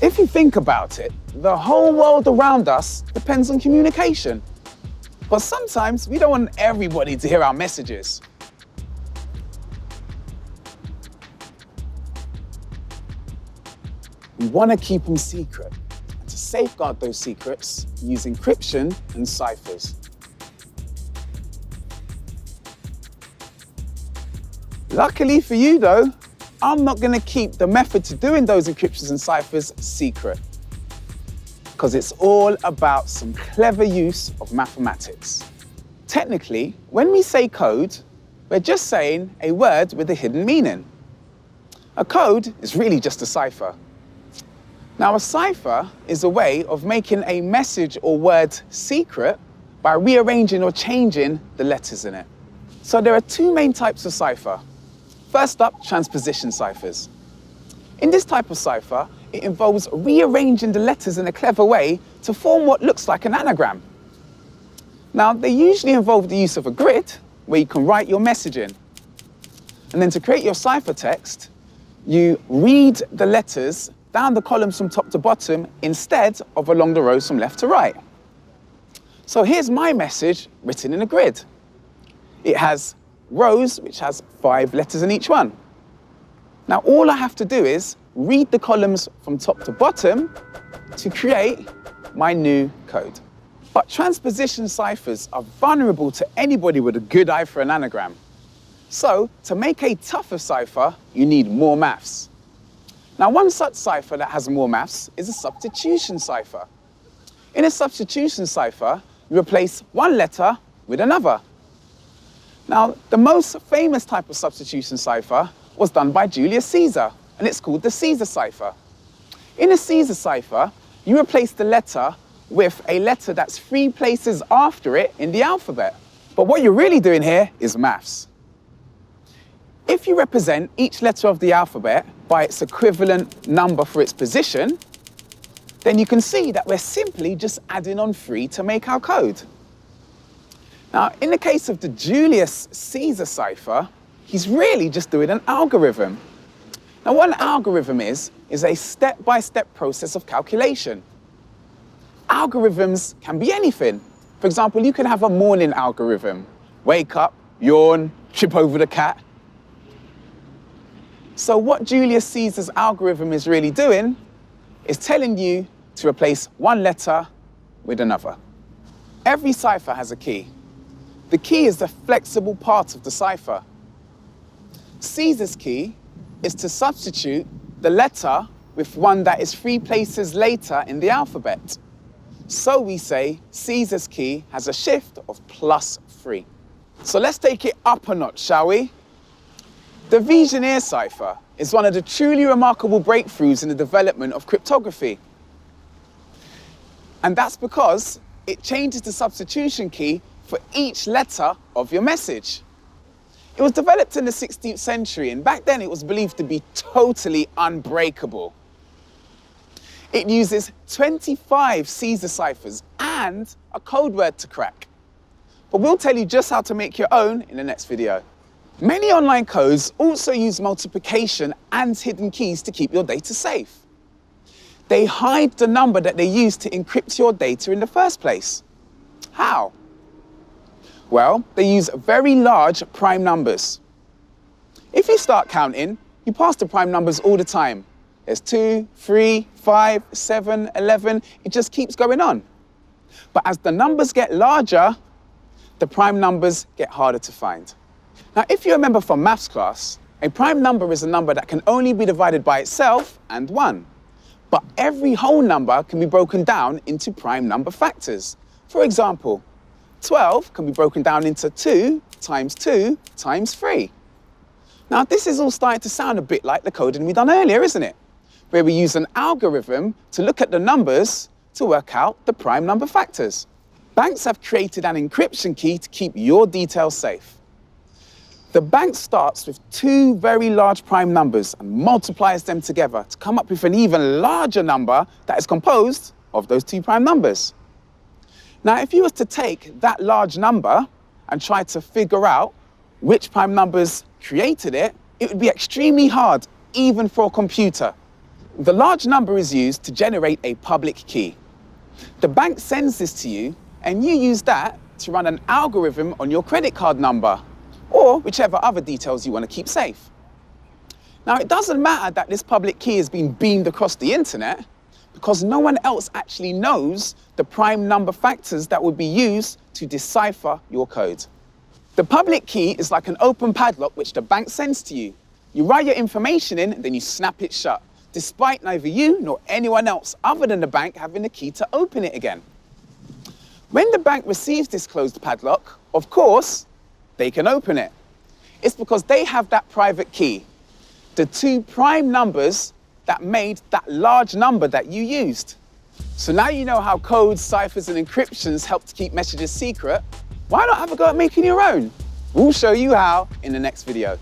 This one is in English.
If you think about it, the whole world around us depends on communication. But sometimes we don't want everybody to hear our messages. We want to keep them secret. And to safeguard those secrets, we use encryption and ciphers. Luckily for you though, I'm not going to keep the method to doing those encryptions and ciphers secret, because it's all about some clever use of mathematics. Technically, when we say code, we're just saying a word with a hidden meaning. A code is really just a cipher. Now, a cipher is a way of making a message or word secret by rearranging or changing the letters in it. So there are two main types of cipher. First up, transposition ciphers. In this type of cipher, it involves rearranging the letters in a clever way to form what looks like an anagram. Now, they usually involve the use of a grid where you can write your message in. And then to create your ciphertext, you read the letters down the columns from top to bottom instead of along the rows from left to right. So here's my message written in a grid. It has rows which has 5 letters in each one. Now all I have to do is read the columns from top to bottom to create my new code. But transposition ciphers are vulnerable to anybody with a good eye for an anagram. So to make a tougher cipher, you need more maths. Now one such cipher that has more maths is a substitution cipher. In a substitution cipher, you replace one letter with another. Now, the most famous type of substitution cipher was done by Julius Caesar, and it's called the Caesar cipher. In a Caesar cipher, you replace the letter with a letter that's 3 places after it in the alphabet. But what you're really doing here is maths. If you represent each letter of the alphabet by its equivalent number for its position, then you can see that we're simply just adding on 3 to make our code. Now, in the case of the Julius Caesar cipher, he's really just doing an algorithm. Now, what an algorithm is a step-by-step process of calculation. Algorithms can be anything. For example, you can have a morning algorithm. Wake up, yawn, trip over the cat. So what Julius Caesar's algorithm is really doing is telling you to replace one letter with another. Every cipher has a key. The key is the flexible part of the cipher. Caesar's key is to substitute the letter with one that is 3 places later in the alphabet. So we say Caesar's key has a shift of +3. So let's take it up a notch, shall we? The Vigenère cipher is one of the truly remarkable breakthroughs in the development of cryptography. And that's because it changes the substitution key for each letter of your message. It was developed in the 16th century, and back then it was believed to be totally unbreakable. It uses 25 Caesar ciphers and a code word to crack. But we'll tell you just how to make your own in the next video. Many online codes also use multiplication and hidden keys to keep your data safe. They hide the number that they use to encrypt your data in the first place. How? Well, they use very large prime numbers. If you start counting, you pass the prime numbers all the time. There's 2, 3, 5, 7, 11, it just keeps going on. But as the numbers get larger, the prime numbers get harder to find. Now, if you remember from maths class, a prime number is a number that can only be divided by itself and 1. But every whole number can be broken down into prime number factors. For example, 12 can be broken down into 2 times 2 times 3. Now, this is all starting to sound a bit like the coding we done earlier, isn't it? Where we use an algorithm to look at the numbers to work out the prime number factors. Banks have created an encryption key to keep your details safe. The bank starts with 2 very large prime numbers and multiplies them together to come up with an even larger number that is composed of those 2 prime numbers. Now, if you was to take that large number and try to figure out which prime numbers created it, it would be extremely hard, even for a computer. The large number is used to generate a public key. The bank sends this to you, and you use that to run an algorithm on your credit card number, or whichever other details you want to keep safe. Now, it doesn't matter that this public key has been beamed across the internet, because no one else actually knows the prime number factors that would be used to decipher your code. The public key is like an open padlock which the bank sends to you. You write your information in, and then you snap it shut, despite neither you nor anyone else other than the bank having the key to open it again. When the bank receives this closed padlock, of course, they can open it. It's because they have that private key, the two prime numbers that made that large number that you used. So now you know how codes, ciphers, and encryptions help to keep messages secret. Why not have a go at making your own? We'll show you how in the next video.